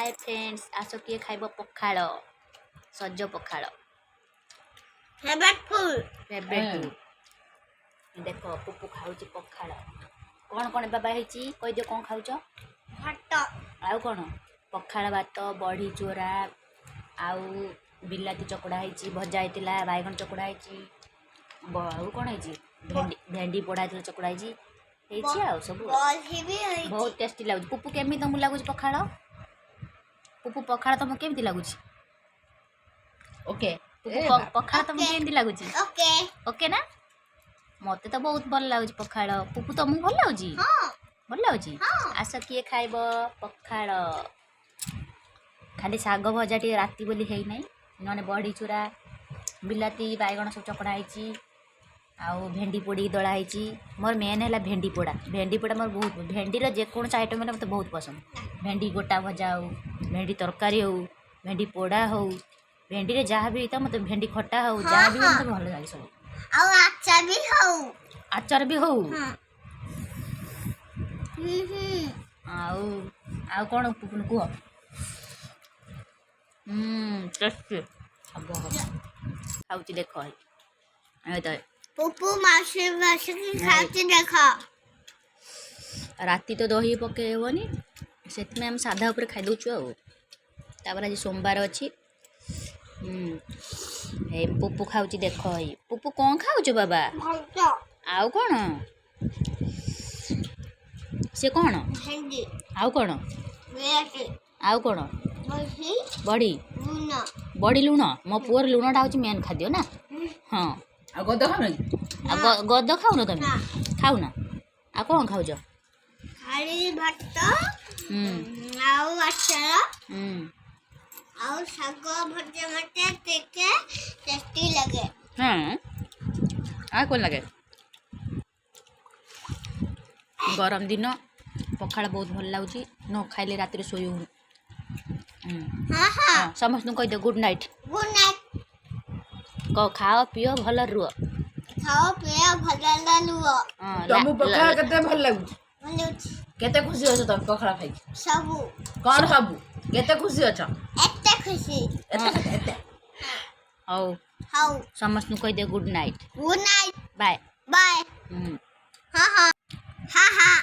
hi friends आस किए खाइब पखाड़ सज पखाड़ फेवरेट फूड देख पुपु खाऊ पखाड़ कौन कौन बाबा है कह दियो कौन खाऊ भात आउ कौन पखाड़ भात बड़ी चोरा आउ बिलाती चकड़ा है भजा होता बैगन चकड़ा है आउ कौन है भेंडी पोड़ा चकड़ा है सब बहुत टेस्टी लगुच पुपु केमी तुमको लगुच पखाड़ पुपु पखाड़ तुमको केमती लगुच ओके पुपु पखाड़ तुमको केमती लगुच ओके ओके ना मते तो बहुत भल लगुच पखाड़ पुपु तुमको भल लगुच भल लगुच आस किए खाइब पखाड़ खाली शाग भजा टे राति बोली है नहीं नने बड़ी चूरा बिलाती बैगन सब चकड़ा है आउ भेंडी पोड़ी दला है मोर मेन है भेंडी पोड़ा मोर बहुत भेंडीर जेकोसी आइटम मतलब मत बहुत पसंद भेंडी गोटा भजा हो भेंडी तरकारी हो भेंडी पोड़ा हो भेंडी रे जहाँ भी होता मत भेंडी खट्टा हो जहाँ भी मत भल लगे सब आचार भी हो आउ कौन कह टेस्टी खाऊँ देख पुपु मासी मासी खाती देखो राति तो दही पकईबनी से आम साधा उपर खाई दौचु आपर आज सोमवार अच्छी पुपु खाऊ देख पुपु कौन खाऊ बाबा आउ कौन से कौन आउ कौन आउ कौन बड़ी बड़ी लुण मो पुअर लुणटा हूँ मेन खाद्य ना हाँ गद खाऊ गद खाऊन तुम खाऊ ना आ कौन खाऊ खाली भात आउ अचार आउ शाग भजा मते देखे टेस्टी लगे हाँ आ कौन लगे गरम दिन पखाड़ बहुत भल लगुच न खाइले राति शोई हो समस्त कह दे गुड नाइट खाओ पिओ भल रुह खाओ पिओ भल रुह तुमको पखाड़ केते भल लागुच केते खुशी होछ तुम पखाड़ खाइ सबु कौन सबु केते खुशी होछ एते खुशी एते हौ समस्त कह दे गुड नाइट बाय बाय हाँ हाँ